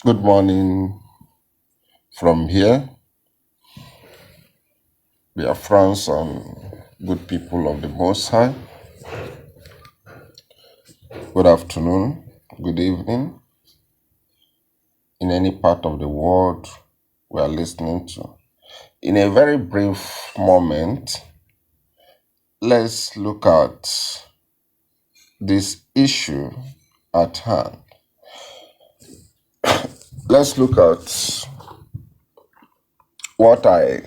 Good morning from here. We are friends and good people of the Most High. Good afternoon, good evening, in any part of the world we are listening to. In a very brief moment, let's look at this issue at hand. Let's look at what I've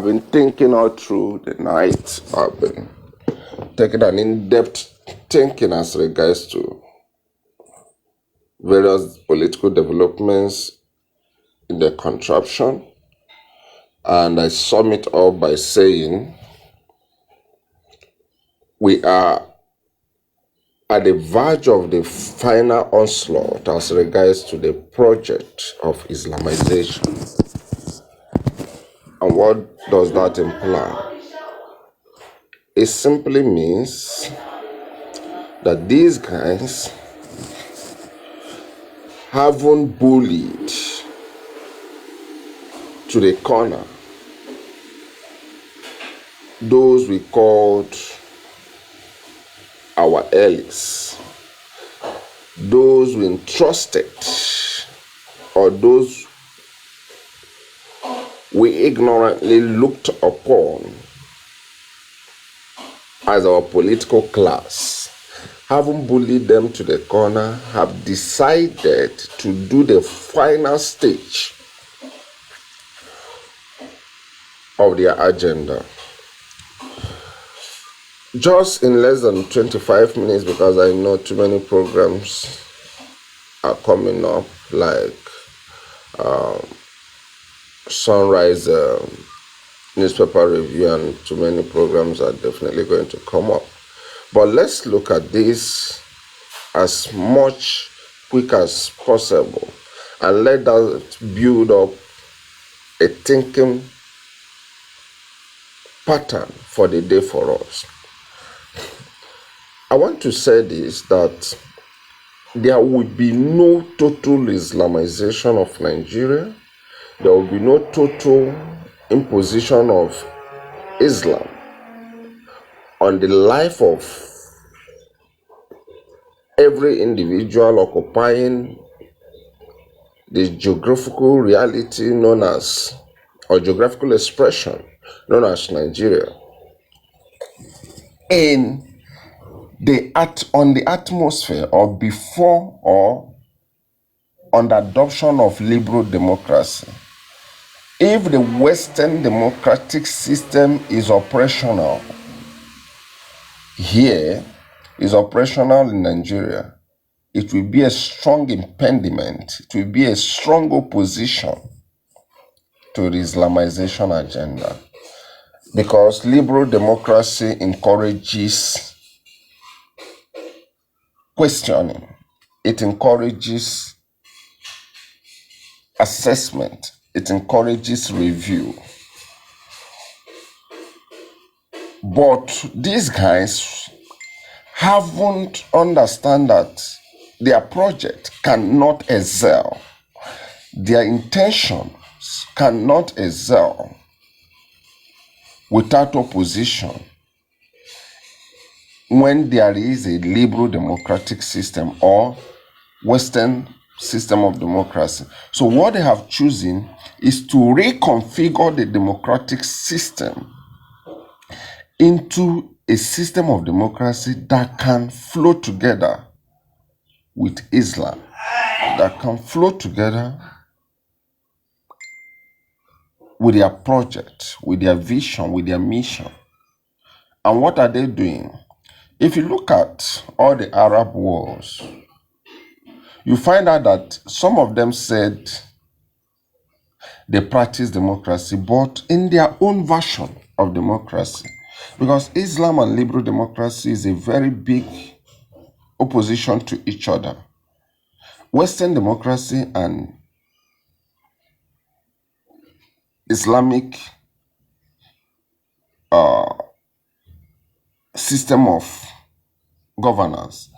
been thinking all through the night. I've been taking an in-depth thinking as regards to various political developments in the contraption, and I sum it up by saying we are at the verge of the final onslaught as regards to the project of Islamization. And what does that imply? It simply means that these guys haven't bullied to the corner those we called our allies, those we entrusted, or those we ignorantly looked upon as our political class, haven't bullied them to the corner, have decided to do the final stage of their agenda. Just in less than 25 minutes, because I know too many programs are coming up, like Sunrise newspaper review, and too many programs are definitely going to come up. But let's look at this as much quick as possible and let that build up a thinking pattern for the day for us. I want to say this, that there will be no total Islamization of Nigeria. There will be no total imposition of Islam on the life of every individual occupying the geographical reality known as, or geographical expression known as Nigeria, on the atmosphere or before or on the adoption of liberal democracy. If the Western democratic system is operational here, is operational in Nigeria, it will be a strong impediment, it will be a strong opposition to the Islamization agenda, because liberal democracy encourages questioning, it encourages assessment, it encourages review. But these guys haven't understand that their project cannot excel, their intentions cannot excel without opposition when there is a liberal democratic system or Western system of democracy. So what they have chosen is to reconfigure the democratic system into a system of democracy that can flow together with Islam, that can flow together with their project, with their vision, with their mission. And what are they doing? If you look at all the Arab wars, you find out that some of them said they practice democracy, but in their own version of democracy. Because Islam and liberal democracy is a very big opposition to each other. Western democracy and Islamic system of governance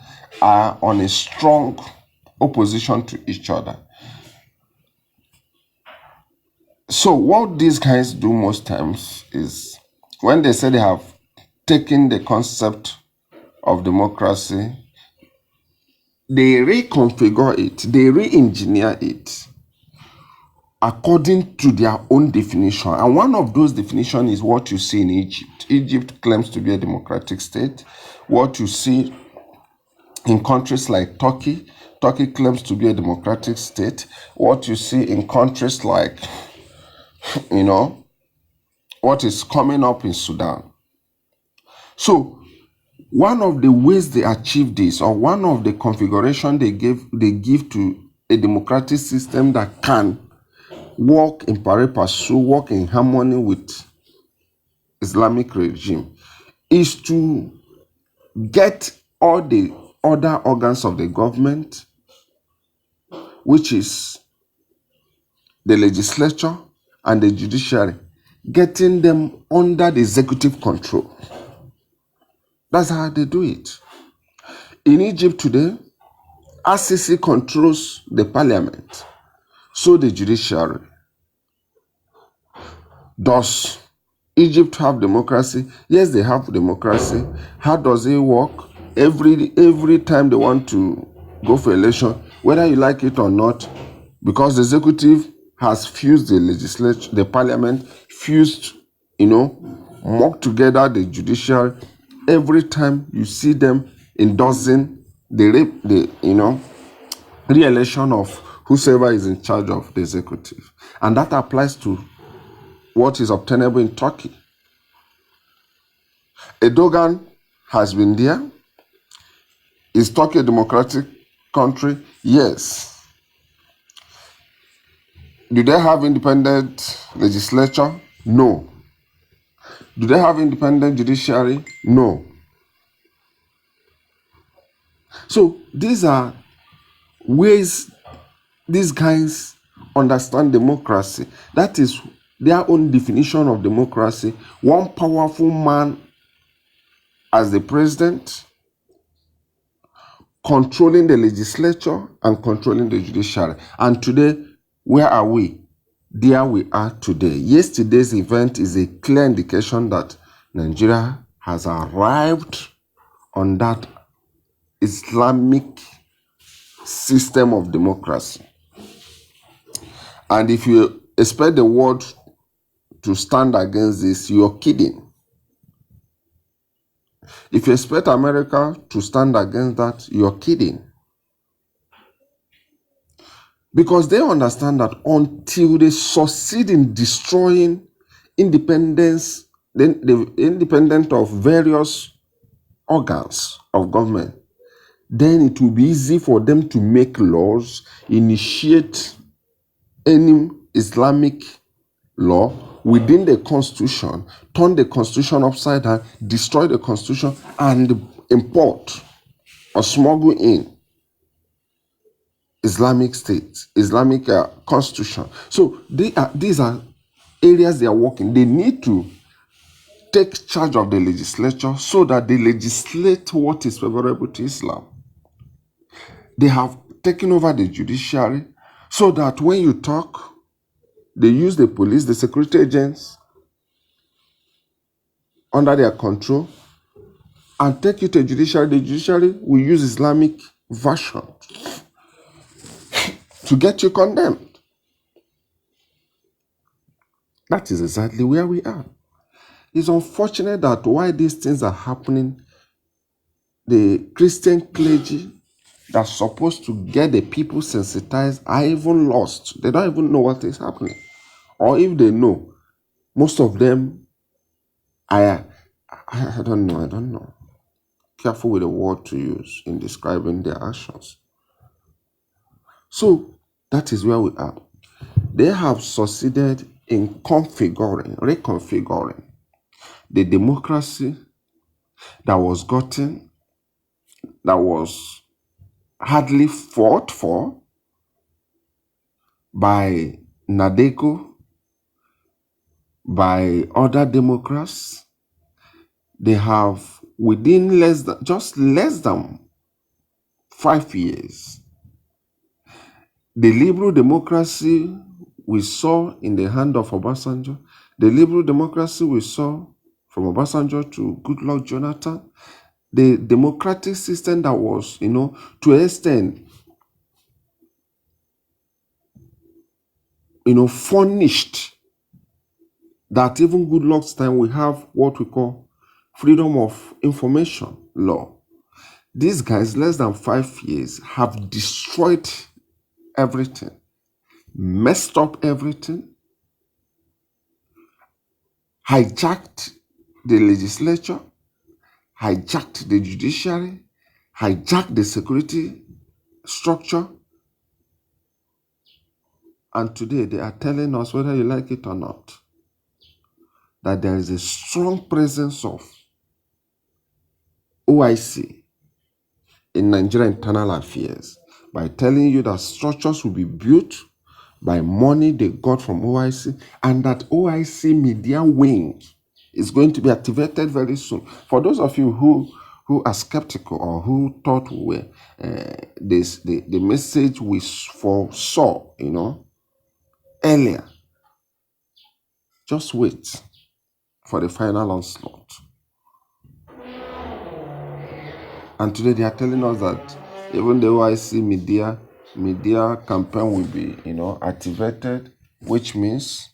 are on a strong opposition to each other. So what these guys do most times is when they say they have taken the concept of democracy, they reconfigure it, they re-engineer it according to their own definition. And one of those definitions is what you see in Egypt. Egypt claims to be a democratic state. What you see in countries like Turkey, Turkey claims to be a democratic state. What you see in countries like, what is coming up in Sudan. So one of the ways they achieve this, or one of the configuration they give to a democratic system that can work in pari passu, work in harmony with Islamic regime, is to get all the other organs of the government, which is the legislature and the judiciary, getting them under the executive control. That's how they do it. In Egypt today, RCC controls the parliament, so the judiciary. Does Egypt have democracy? Yes, they have democracy. How does it work? Every time they want to go for election, whether you like it or not, because the executive has fused the legislature, the parliament, fused, mocked together the judiciary. Every time you see them endorsing the re-election of whosoever is in charge of the executive. And that applies to what is obtainable in Turkey. Erdogan has been there. Is Turkey a democratic country? Yes. Do they have independent legislature? No. Do they have independent judiciary? No. So these are ways these guys understand democracy. That is their own definition of democracy. One powerful man as the president, controlling the legislature and controlling the judiciary. And today, where are we? There we are today. Yesterday's event is a clear indication that Nigeria has arrived on that Islamic system of democracy. And if you expect the world to stand against this, you're kidding. If you expect America to stand against that, you're kidding. Because they understand that until they succeed in destroying independence, then the independent of various organs of government, then it will be easy for them to make laws, initiate any Islamic law within the constitution, turn the constitution upside down, destroy the constitution, and import or smuggle in Islamic states, Islamic constitution. So these are areas they are working. They need to take charge of the legislature so that they legislate what is favorable to Islam. They have taken over the judiciary so that when you talk, they use the police, the security agents under their control, and take you to the judiciary. The judiciary will use Islamic version to get you condemned. That is exactly where we are. It's unfortunate that while these things are happening, the Christian clergy that's supposed to get the people sensitized are even lost. They don't even know what is happening. Or if they know, most of them, I don't know. Careful with the word to use in describing their actions. So that is where we are. They have succeeded in reconfiguring the democracy that was gotten, that was hardly fought for by Nadeko, by other Democrats. They have, within less than 5 years, The liberal democracy we saw in the hand of Obasanjo, the liberal democracy we saw from Obasanjo to Goodluck Jonathan, the democratic system that was, to an extent, furnished that even Goodluck's time we have what we call freedom of information law. These guys, less than 5 years, have destroyed everything, messed up everything, hijacked the legislature, hijacked the judiciary, hijacked the security structure. And today they are telling us, whether you like it or not, that there is a strong presence of OIC in Nigerian internal affairs, by telling you that structures will be built by money they got from OIC, and that OIC media wing is going to be activated very soon. For those of you who are skeptical, or who thought we were, the message we foresaw, earlier, just wait for the final onslaught. And today they are telling us that even the OIC media campaign will be, activated, which means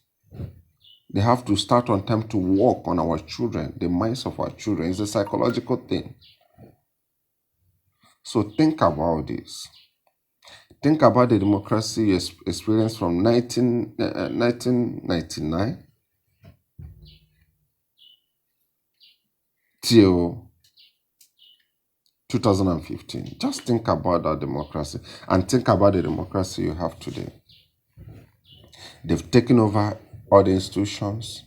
they have to start on time to work on our children, the minds of our children. It's a psychological thing. So think about this. Think about the democracy you experienced from 1999 till 2015. Just think about that democracy, and think about the democracy you have today. They've taken over all the institutions.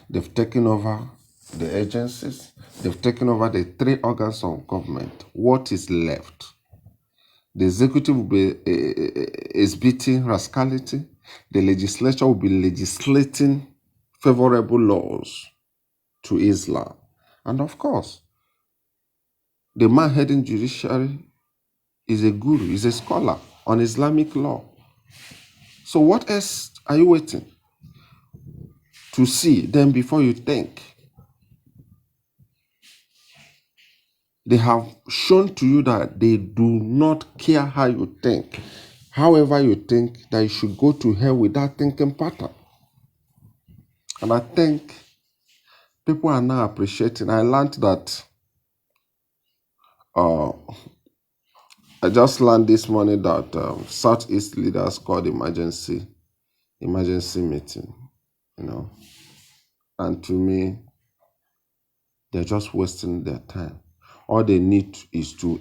They've taken over the agencies. They've taken over the 3 organs of government. What is left? The executive will be exhibiting rascality. The legislature will be legislating favorable laws to Islam. And of course, the man heading judiciary is a guru, is a scholar on Islamic law. So what else are you waiting to see them before you think? They have shown to you that they do not care how you think. However you think, that you should go to hell with that thinking pattern. And I think people are now appreciating. I learned that, I just learned this morning that Southeast leaders called emergency meeting, and to me, they're just wasting their time. All they need is to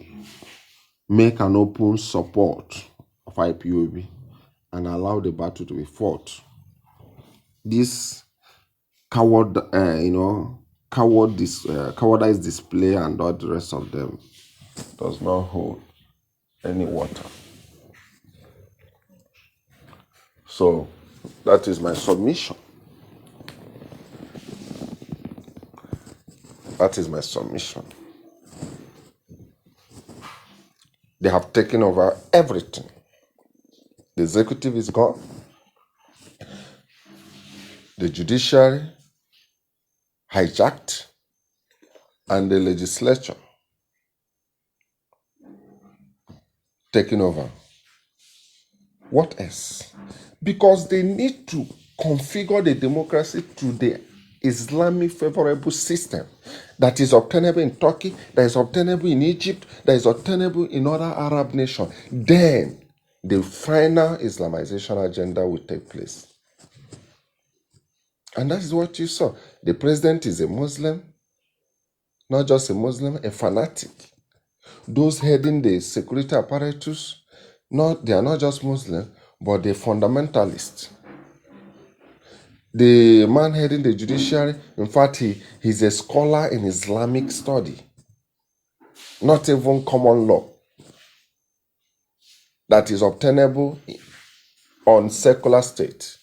make an open support of IPOB and allow the battle to be fought. This cowardice display and all the rest of them does not hold any water. So that is my submission. That is my submission. They have taken over everything. The executive is gone. The judiciary hijacked, and the legislature taken over. What else? Because they need to configure the democracy to the Islamic favorable system that is obtainable in Turkey, that is obtainable in Egypt, that is obtainable in other Arab nations. Then the final Islamization agenda will take place. And that is what you saw. The president is a Muslim, not just a Muslim, a fanatic. Those heading the security apparatus, they are not just Muslim, but they're fundamentalists. The man heading the judiciary, in fact, he's a scholar in Islamic study, not even common law, that is obtainable on secular state.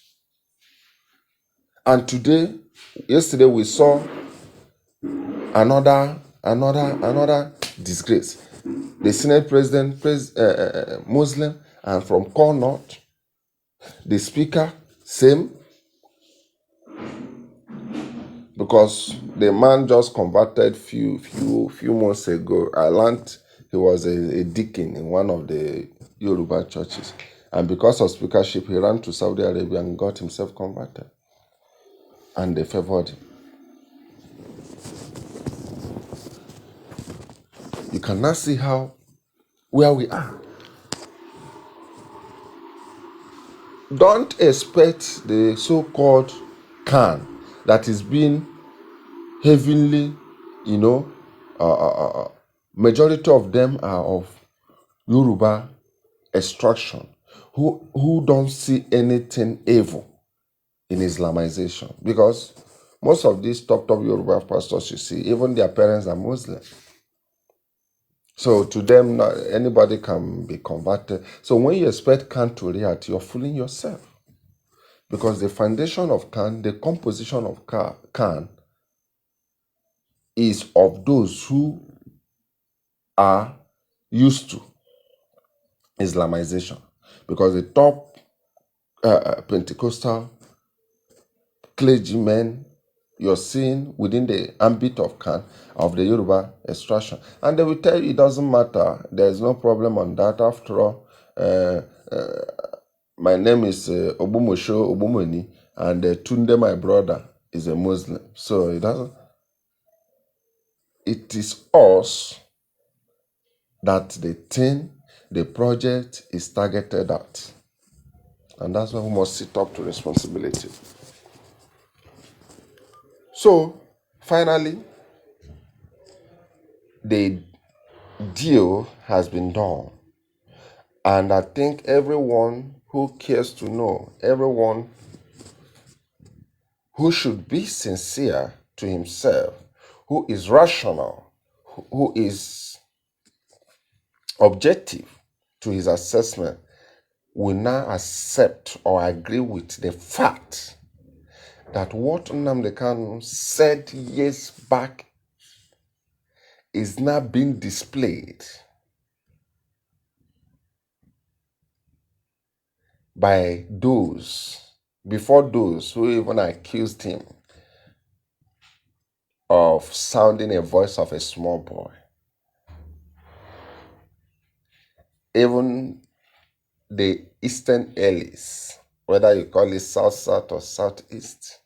And yesterday we saw another disgrace. The Senate president, Muslim, And from Core North, the speaker, same, because the man just converted few months ago. I learned he was a deacon in one of the Yoruba churches. And because of speakership, he ran to Saudi Arabia and got himself converted. And they favored him. You can now see where we are. Don't expect the so-called Khan that is being heavily, majority of them are of Yoruba extraction, who don't see anything evil in Islamization, because most of these top Yoruba pastors you see, even their parents are Muslim. So to them, not anybody can be converted. So when you expect Khan to react, you're fooling yourself. Because the foundation of Khan, the composition of Khan is of those who are used to Islamization. Because the top Pentecostal clergymen you're seeing within the ambit of Khan, of the Yoruba extraction. And they will tell you it doesn't matter. There's no problem on that. After all, my name is Obumosho Obumoni, and Tunde, my brother, is a Muslim. So it doesn't. It is us that the project is targeted at. And that's why we must sit up to responsibility. So, finally, the deal has been done. And I think everyone who cares to know, everyone who should be sincere to himself, who is rational, who is objective to his assessment, will now accept or agree with the fact that what Nnamdi Kanu said years back is now being displayed by before those who even accused him of sounding a voice of a small boy. Even the Eastern Allies, whether you call it South-South or Southeast,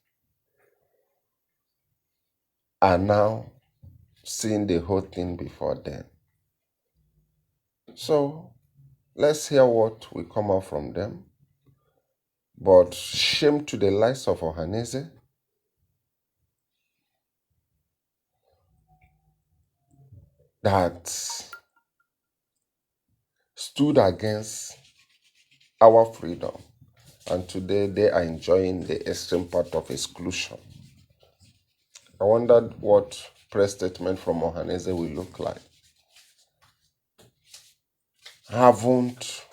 are now seeing the whole thing before them. So, let's hear what will come out from them. But shame to the likes of Ohaneze that stood against our freedom, and today they are enjoying the extreme part of exclusion. I wondered what press statement from Ohaneze will look like. Haven't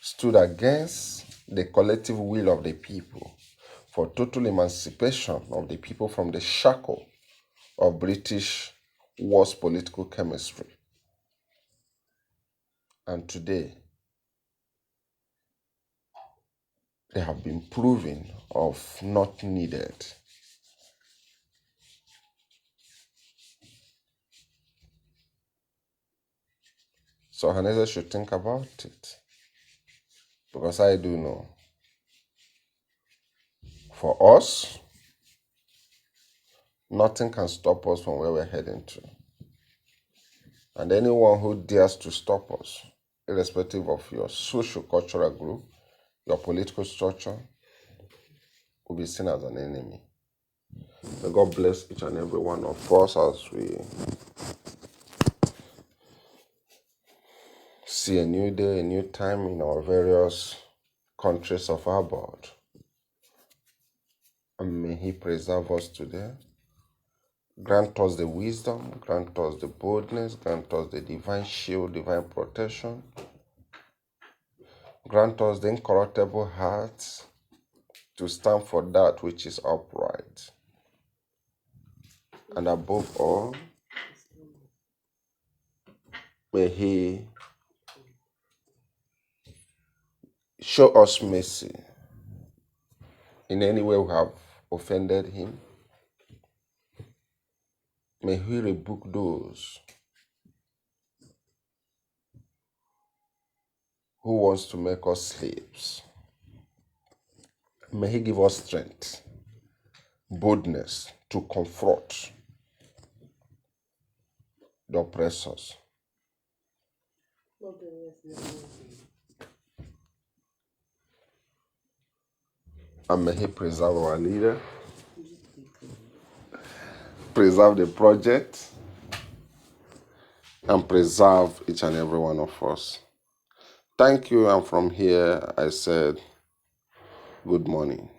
stood against the collective will of the people for total emancipation of the people from the shackle of British war's political chemistry. And today, they have been proven of not needed. So Hanese should think about it. Because I do know, for us, nothing can stop us from where we're heading to. And anyone who dares to stop us, irrespective of your socio-cultural group, your political structure, will be seen as an enemy. May God bless each and every one of us as we see a new day, a new time in our various countries of our board. And may He preserve us today. Grant us the wisdom, grant us the boldness, grant us the divine shield, divine protection. Grant us the incorruptible heart to stand for that which is upright. And above all, may He show us mercy in any way we have offended him. May he rebuke those who wants to make us slaves. May he give us strength, boldness to confront the oppressors. And may he preserve our leader, preserve the project, and preserve each and every one of us. Thank you, and from here I said good morning.